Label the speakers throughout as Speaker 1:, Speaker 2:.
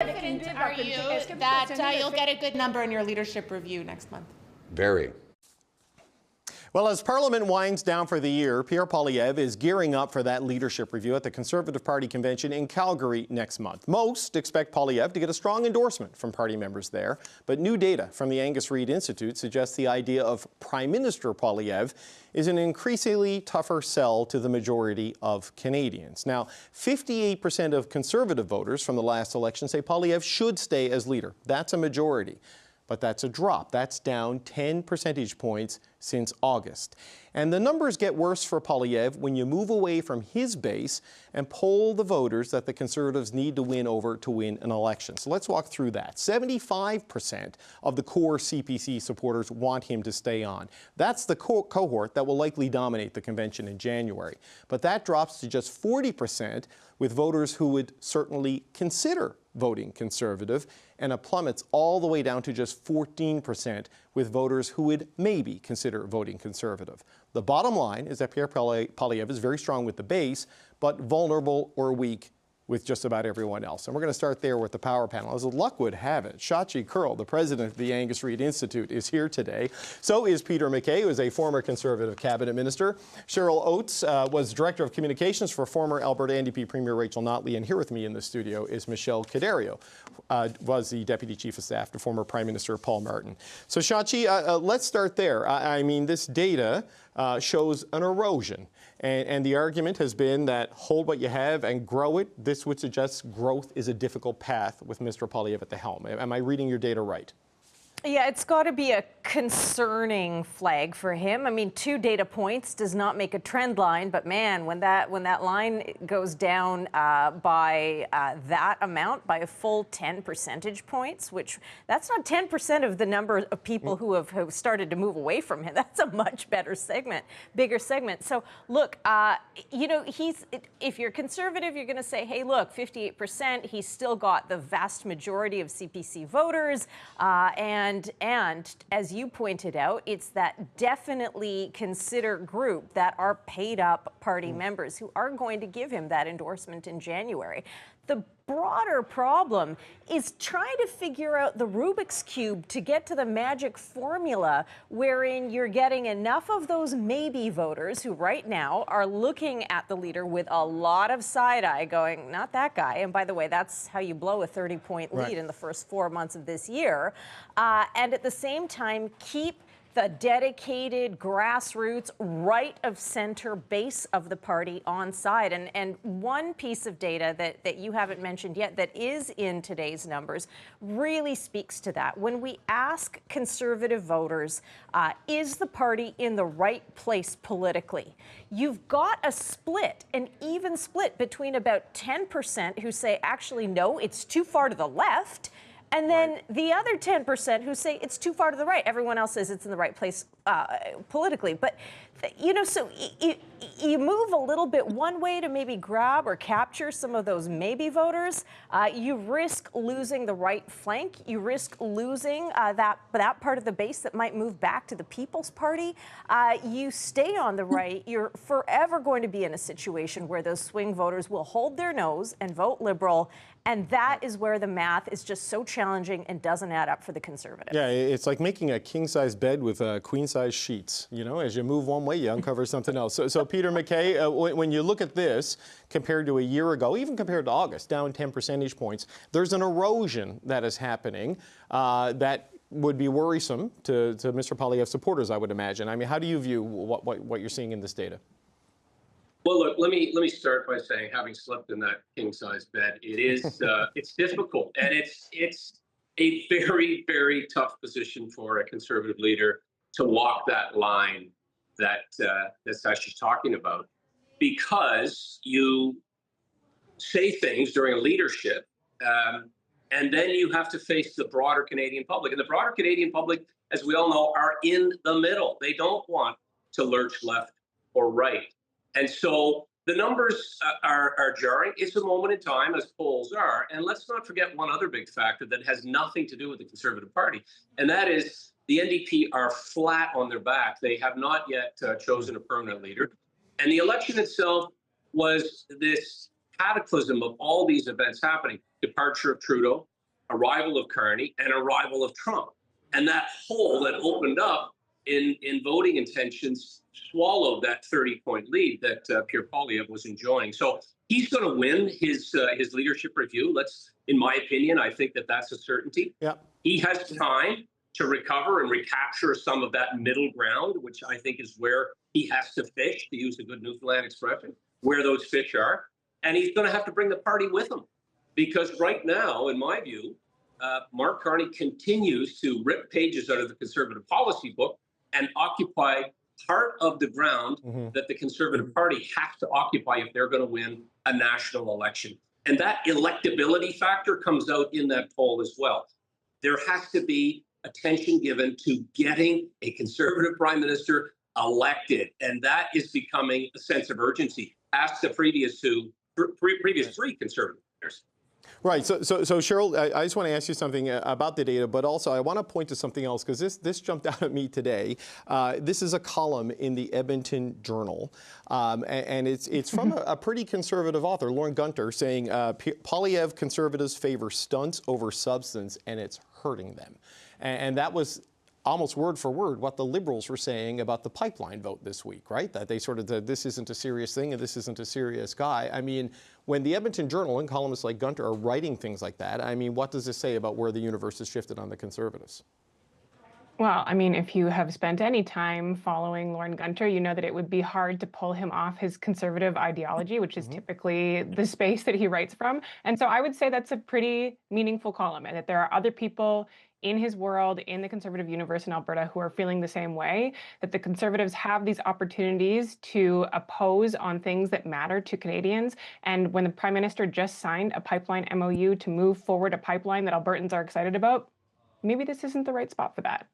Speaker 1: Confident are you that you'll get a good number in your leadership review next month?
Speaker 2: Very.
Speaker 3: Well, as Parliament winds down for the year, Pierre is gearing up for that leadership review at the Conservative Party convention in Calgary next month. Most expect Poilievre to get a strong endorsement from party members there, but new data from the Angus Reid Institute suggests the idea of Prime Minister Poilievre is an increasingly tougher sell to the majority of Canadians. Now, 58% of Conservative voters from the last election say Poilievre should stay as leader. That's a majority. But that's a drop. That's down 10 percentage points since August. And the numbers get worse for Poilievre when you move away from his base and poll the voters that the Conservatives need to win over to win an election. So let's walk through that. 75% of the core CPC supporters want him to stay on. That's the cohort that will likely dominate the convention in January. But that drops to just 40% with voters who would certainly consider voting Conservative, and it plummets all the way down to just 14% with voters who would maybe consider voting Conservative. The bottom line is that Pierre Poilievre is very strong with the base, but vulnerable or weak with just about everyone else. And we're going to start there with the power panel. As luck would have it, Shachi Kurl, the president of the Angus Reid Institute, is here today. So is Peter MacKay, who is a former Conservative cabinet minister. Cheryl Oates was director of communications for former Alberta NDP Premier Rachel Notley. And here with me in the studio is Michelle Cadario, was the deputy chief of staff to former Prime Minister Paul Martin. So Shachi, let's start there. I mean, this data shows an erosion. And the argument has been that hold what you have and grow it. This would suggest growth is a difficult path with Mr. Poilievre at the helm. Am I reading your data right?
Speaker 4: Yeah, it's got to be a concerning flag for him. I mean, 2 data points does not make a trend line, but man, when that line goes down by that amount, by a full 10 percentage points, which that's not 10% of the number of people who have started to move away from him. That's a much better segment, bigger segment. So look, you know, if you're conservative, you're going to say, hey, look, 58%, he's still got the vast majority of CPC voters, and as you pointed out, it's that definitely consider group that are paid up party members who are going to give him that endorsement in January. The broader problem is trying to figure out the Rubik's Cube to get to the magic formula wherein you're getting enough of those maybe voters who right now are looking at the leader with a lot of side eye going, not that guy. And by the way, that's how you blow a 30-point lead in the first 4 months of this year. And at the same time, keep the dedicated grassroots right of center base of the party on side. And one piece of data that you haven't mentioned yet that is in today's numbers really speaks to that. When we ask Conservative voters, is the party in the right place politically? You've got a split, an even split between about 10% who say, actually, no, it's too far to the left, and then the other 10% who say it's too far to the right. Everyone else says it's in the right place politically. But, you know, so you move a little bit one way to maybe grab or capture some of those maybe voters. You risk losing the right flank. You risk losing that part of the base that might move back to the People's Party. You stay on the right, you're forever going to be in a situation where those swing voters will hold their nose and vote Liberal. And that is where the math is just so challenging and doesn't add up for the Conservatives. Yeah,
Speaker 3: it's like making a king-size bed with queen-size sheets. You know, as you move one way, you uncover something else. So Peter MacKay, when you look at this compared to a year ago, even compared to August, down 10 percentage points, there's an erosion that is happening that would be worrisome to Mr. Poilievre supporters, I would imagine. I mean, how do you view what you're seeing in this data?
Speaker 2: Well, look, let me start by saying, having slept in that king-size bed, it is it's difficult, and it's a very, very tough position for a Conservative leader to walk that line that Sasha's talking about, because you say things during leadership, and then you have to face the broader Canadian public, and the broader Canadian public, as we all know, are in the middle. They don't want to lurch left or right. And so the numbers are jarring. It's a moment in time, as polls are. And let's not forget one other big factor that has nothing to do with the Conservative Party, and that is the NDP are flat on their back. They have not yet chosen a permanent leader. And the election itself was this cataclysm of all these events happening, departure of Trudeau, arrival of Carney, and arrival of Trump. And that hole that opened up in voting intentions swallowed that 30-point lead that Pierre Poilievre was enjoying. So he's going to win his leadership review. In my opinion, I think that's a certainty.
Speaker 3: Yeah.
Speaker 2: He has time to recover and recapture some of that middle ground, which I think is where he has to fish, to use a good Newfoundland expression, where those fish are. And he's going to have to bring the party with him. Because right now, in my view, Mark Carney continues to rip pages out of the Conservative policy book and occupy part of the ground that the Conservative Party has to occupy if they're going to win a national election. And that electability factor comes out in that poll as well. There has to be attention given to getting a Conservative Prime Minister elected. And that is becoming a sense of urgency. Ask the previous three Conservative leaders.
Speaker 3: Right. So Cheryl, I just want to ask you something about the data, but also I want to point to something else because this jumped out at me today. This is a column in the Edmonton Journal, and it's from a pretty conservative author, Lauren Gunter, saying Poilievre Conservatives favor stunts over substance, and it's hurting them. And that was almost word for word what the Liberals were saying about the pipeline vote this week, right? That they sort of said, this isn't a serious thing and this isn't a serious guy. I mean, when the Edmonton Journal and columnists like Gunter are writing things like that, I mean, what does this say about where the universe has shifted on the Conservatives?
Speaker 5: Well, I mean, if you have spent any time following Lauren Gunter, you know that it would be hard to pull him off his conservative ideology, which is typically the space that he writes from. And so I would say that's a pretty meaningful column, and that there are other people in his world, in the Conservative universe in Alberta, who are feeling the same way, that the Conservatives have these opportunities to oppose on things that matter to Canadians. And when the Prime Minister just signed a pipeline MOU to move forward a pipeline that Albertans are excited about, maybe this isn't the right spot for that.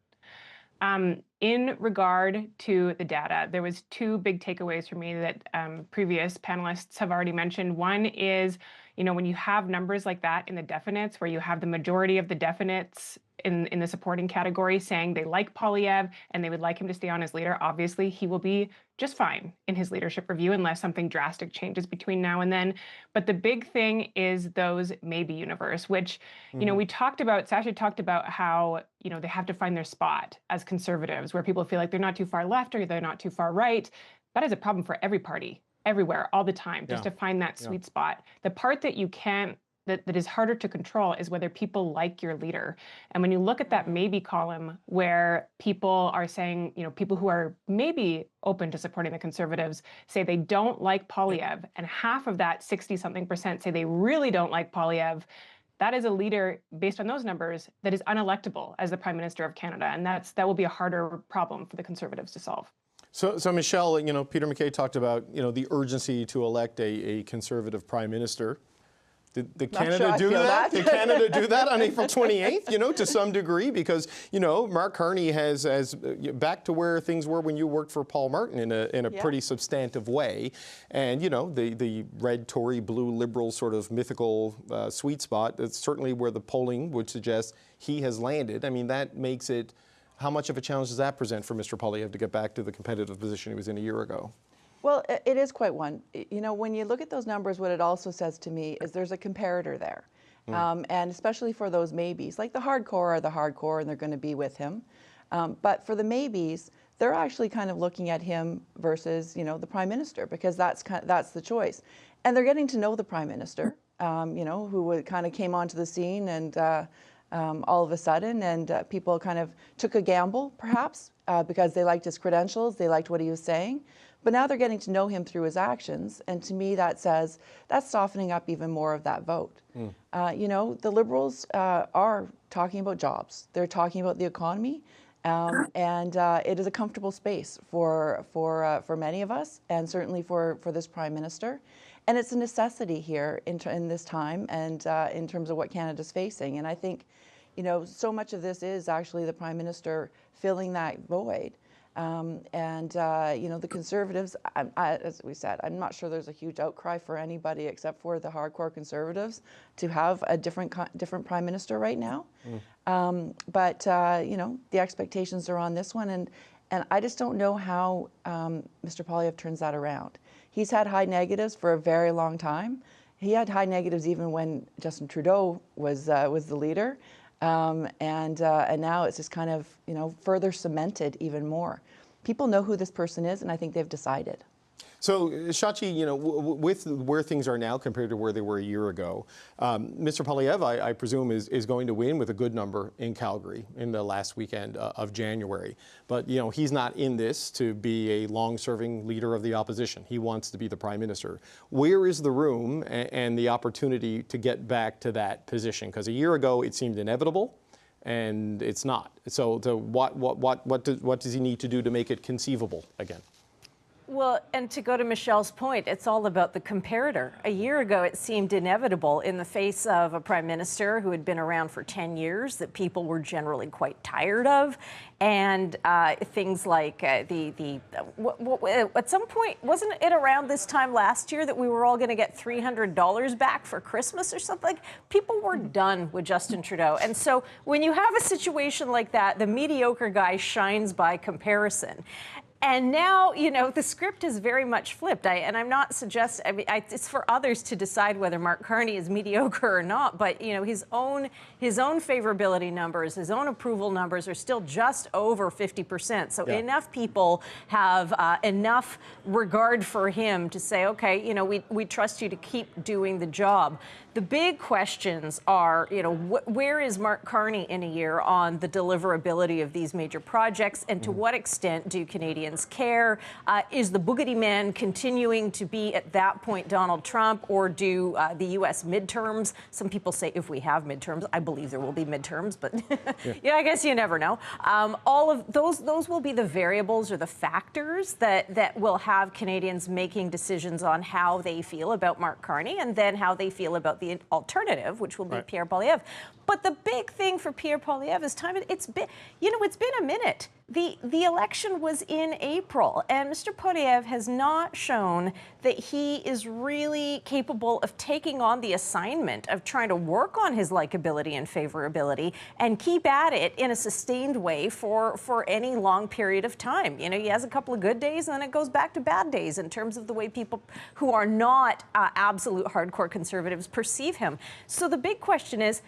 Speaker 5: In regard to the data, there was two big takeaways for me that previous panelists have already mentioned. One is, when you have numbers like that in the definites, where you have the majority of the definites in the supporting category saying they like Poilievre and they would like him to stay on as leader, obviously he will be just fine in his leadership review unless something drastic changes between now and then. But the big thing is those maybe universe, which, we talked about, Sasha talked about how, they have to find their spot as Conservatives, where people feel like they're not too far left or they're not too far right. That is a problem for every party, everywhere, all the time, just to find that sweet spot. The part that you can't, that is harder to control is whether people like your leader. And when you look at that maybe column where people are saying, people who are maybe open to supporting the Conservatives say they don't like Poilievre, and half of that 60-something% say they really don't like Poilievre, that is a leader, based on those numbers, that is unelectable as the Prime Minister of Canada. And that will be a harder problem for the Conservatives to solve.
Speaker 3: So Michelle, Peter MacKay talked about, the urgency to elect a Conservative Prime Minister. Did Canada do that? Did Canada do that on April 28th, to some degree? Because, Mark Carney has back to where things were when you worked for Paul Martin in a pretty substantive way. And, the red Tory, blue Liberal sort of mythical sweet spot, that's certainly where the polling would suggest he has landed. I mean, that makes it, how much of a challenge does that present for Mr. Poilievre to get back to the competitive position he was in a year ago?
Speaker 6: Well, it is quite one. When you look at those numbers, what it also says to me is there's a comparator there. And especially for those maybes, like the hardcore are the hardcore and they're going to be with him. But for the maybes, they're actually kind of looking at him versus, the Prime Minister, because that's the choice. And they're getting to know the Prime Minister, who kind of came onto the scene and all of a sudden, and people kind of took a gamble, perhaps, because they liked his credentials, they liked what he was saying. But now they're getting to know him through his actions. And to me, that says that's softening up even more of that vote. The Liberals are talking about jobs. They're talking about the economy. And it is a comfortable space for many of us, and certainly for this Prime Minister. And it's a necessity here in this time and in terms of what Canada's facing. And I think, so much of this is actually the Prime Minister filling that void. The Conservatives, as we said, I'm not sure there's a huge outcry for anybody except for the hardcore Conservatives to have a different Prime Minister right now. But the expectations are on this one, and I just don't know how Mr. Poilievre turns that around. He's had high negatives for a very long time. he had high negatives even when Justin Trudeau was the leader, and now it's just kind of further cemented even more. People know who this person is, and I think they've decided.
Speaker 3: So, Shachi, with where things are now compared to where they were a year ago, Mr. Poilievre, I presume, is going to win with a good number in Calgary in the last weekend of January. But, he's not in this to be a long-serving leader of the opposition. He wants to be the Prime Minister. Where is the room and the opportunity to get back to that position? Because a year ago, it seemed inevitable, and it's not. So, what does he need to do to make it conceivable again?
Speaker 4: Well, and to go to Michelle's point, it's all about the comparator. A year ago, it seemed inevitable in the face of a prime minister who had been around for 10 years that people were generally quite tired of. And things like at some point, wasn't it around this time last year that we were all going to get $300 back for Christmas or something? People were done with Justin Trudeau. And so when you have a situation like that, the mediocre guy shines by comparison. And now, the script is very much flipped. And I'm not suggesting, it's for others to decide whether Mark Carney is mediocre or not. But, his own favorability numbers, his own approval numbers are still just over 50%. So enough people have enough regard for him to say, okay, we trust you to keep doing the job. The big questions are, where is Mark Carney in a year on the deliverability of these major projects, and to what extent do Canadians care? Is the boogity man continuing to be at that point Donald Trump, or do the U.S. midterms? Some people say if we have midterms, I believe there will be midterms, but I guess you never know. All of those will be the variables or the factors that will have Canadians making decisions on how they feel about Mark Carney, and then how they feel about the alternative, which will be Pierre Poilievre. But the big thing for Pierre Poilievre is time. It's been a minute. The election was in April, and Mr. Poilievre has not shown that he is really capable of taking on the assignment of trying to work on his likability and favorability and keep at it in a sustained way for any long period of time. He has a couple of good days, and then it goes back to bad days in terms of the way people who are not absolute hardcore conservatives perceive him. So the big question is,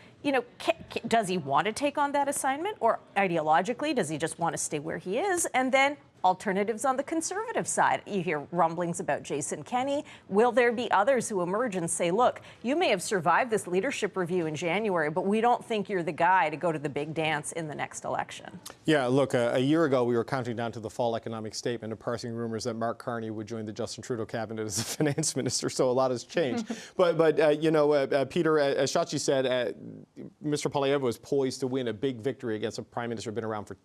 Speaker 4: does he want to take on that assignment, or ideologically, does he just want to stay where he is? And then alternatives on the conservative side. You hear rumblings about Jason Kenney. Will there be others who emerge and say, look, you may have survived this leadership review in January, but we don't think you're the guy to go to the big dance in the next election? Yeah,
Speaker 3: look, a year ago, we were counting down to the fall economic statement and parsing rumors that Mark Carney would join the Justin Trudeau cabinet as the finance minister, so a lot has changed. but Peter, as Shachi said, Mr. Poilievre was poised to win a big victory against a prime minister who'd been around for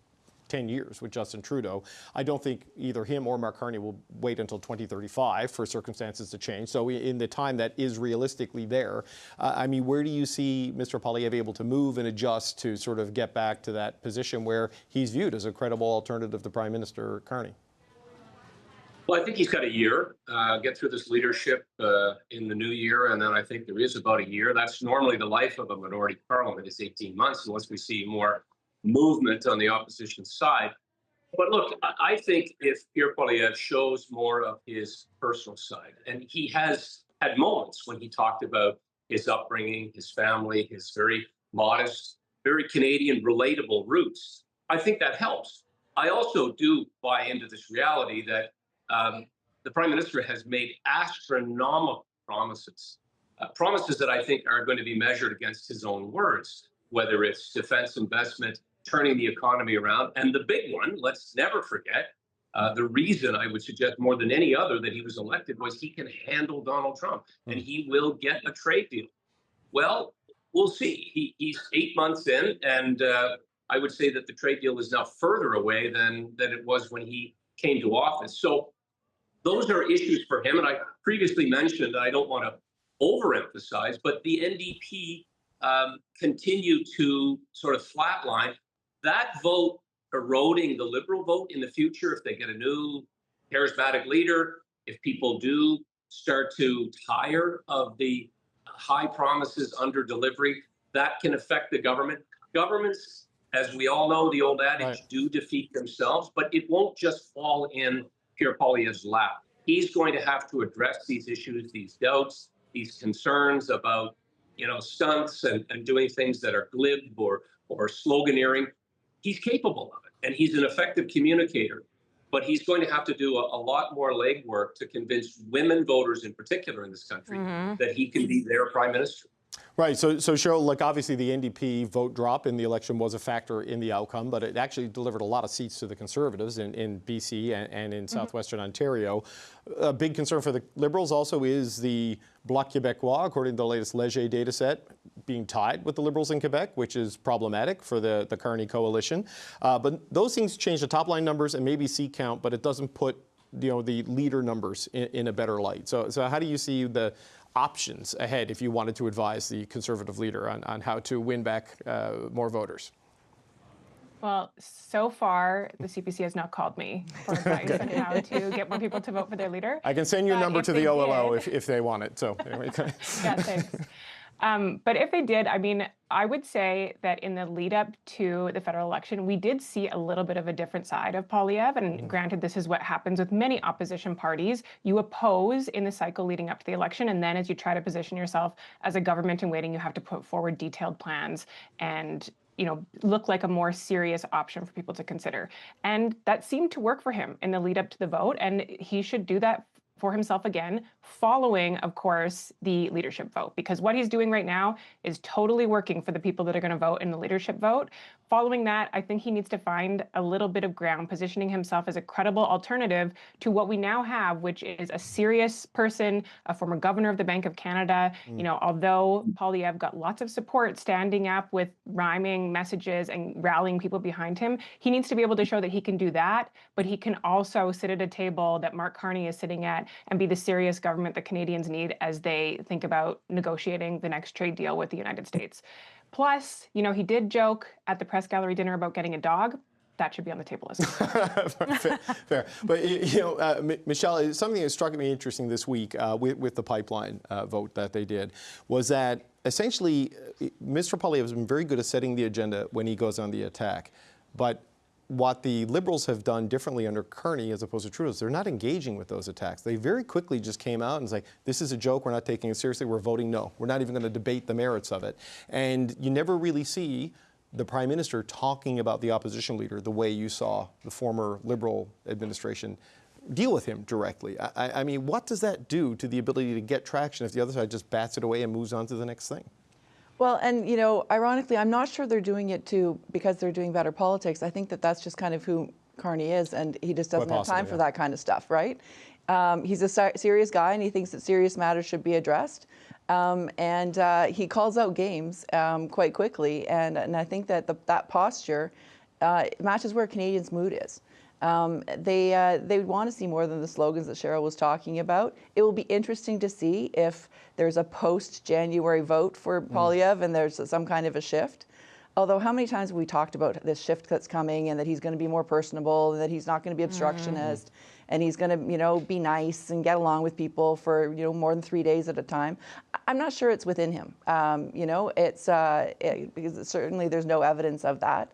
Speaker 3: 10 years with Justin Trudeau. I don't think either him or Mark Carney will wait until 2035 for circumstances to change. So in the time that is realistically there, where do you see Mr. Poilievre able to move and adjust to sort of get back to that position where he's viewed as a credible alternative to Prime Minister Carney?
Speaker 2: Well, I think he's got a year, get through this leadership in the new year, and then I think there is about a year. That's normally the life of a minority parliament, is 18 months, unless we see more movement on the opposition side. But look, I think if Pierre Poilievre shows more of his personal side, and he has had moments when he talked about his upbringing, his family, his very modest, very Canadian relatable roots, I think that helps. I also do buy into this reality that the Prime Minister has made astronomical promises, promises that I think are going to be measured against his own words, whether it's defense investment, turning the economy around. And the big one, let's never forget, the reason I would suggest more than any other that he was elected was he can handle Donald Trump and he will get a trade deal. Well, we'll see. He's 8 months in, and I would say that the trade deal is now further away than it was when he came to office. So those are issues for him. And I previously mentioned, I don't want to overemphasize, but the NDP continue to sort of flatline. That vote eroding the Liberal vote in the future, if they get a new charismatic leader, if people do start to tire of the high promises under delivery, that can affect the government. Governments, as we all know, the old adage, do defeat themselves, but it won't just fall in Pierre Poilievre's lap. He's going to have to address these issues, these doubts, these concerns about, stunts and doing things that are glib or sloganeering. He's capable of it, and he's an effective communicator. But he's going to have to do a lot more legwork to convince women voters in particular in this country that he can be their prime minister.
Speaker 3: Right. So Cheryl, look, obviously the NDP vote drop in the election was a factor in the outcome, but it actually delivered a lot of seats to the Conservatives in BC and in southwestern Ontario. A big concern for the Liberals also is the Bloc Québécois, according to the latest Léger data set, being tied with the Liberals in Quebec, which is problematic for the Carney coalition. But those things change the top line numbers and maybe seat count, but it doesn't put the leader numbers in a better light. So how do you see the options ahead if you wanted to advise the Conservative leader on how to win back more voters?
Speaker 5: Well, so far, the CPC has not called me for advice on how to get more people to vote for their leader.
Speaker 3: I can send your number to the OLO if they want it. So anyway.
Speaker 5: Yeah, thanks. But if they did, I mean, I would say that in the lead up to the federal election, we did see a little bit of a different side of Poilievre. And granted, this is what happens with many opposition parties. You oppose in the cycle leading up to the election. And then as you try to position yourself as a government in waiting, you have to put forward detailed plans and look like a more serious option for people to consider. And that seemed to work for him in the lead up to the vote. And he should do that for himself again, following, of course, the leadership vote. Because what he's doing right now is totally working for the people that are going to vote in the leadership vote. Following that, I think he needs to find a little bit of ground, positioning himself as a credible alternative to what we now have, which is a serious person, a former governor of the Bank of Canada. Although Poilievre got lots of support standing up with rhyming messages and rallying people behind him, he needs to be able to show that he can do that, but he can also sit at a table that Mark Carney is sitting at and be the serious government that Canadians need as they think about negotiating the next trade deal with the United States. Plus, he did joke at the press gallery dinner about getting a dog. That should be on the table as well.
Speaker 3: Fair. But, Michelle, something that struck me interesting this week with the pipeline vote that they did was that essentially Mr. Poilievre has been very good at setting the agenda when he goes on the attack. But what the Liberals have done differently under Carney as opposed to Trudeau is they're not engaging with those attacks. They very quickly just came out and say, this is a joke, we're not taking it seriously, we're voting no. We're not even going to debate the merits of it. And you never really see the Prime Minister talking about the opposition leader the way you saw the former Liberal administration deal with him directly. I mean, what does that do to the ability to get traction if the other side just bats it away and moves on to the next thing?
Speaker 6: Well, and ironically, I'm not sure they're doing it because they're doing better politics. I think that's just kind of who Carney is, and he just doesn't have time for that kind of stuff, right? He's a serious guy, and he thinks that serious matters should be addressed. And he calls out games quite quickly, and I think that that posture matches where Canadians' mood is. They want to see more than the slogans that Cheryl was talking about. It will be interesting to see if there's a post-January vote for Poilievre and there's some kind of a shift. Although how many times have we talked about this shift that's coming and that he's going to be more personable, and that he's not going to be obstructictionist, and he's going to, be nice and get along with people for, more than 3 days at a time. I'm not sure it's within him. Because certainly there's no evidence of that.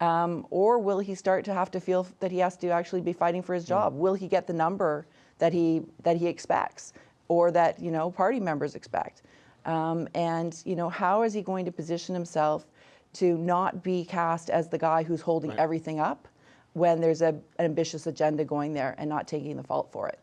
Speaker 6: Or will he start to have to feel that he has to actually be fighting for his job? Will he get the number that he expects, or that party members expect? And how is he going to position himself to not be cast as the guy who's holding everything up when there's an ambitious agenda going there and not taking the fault for it?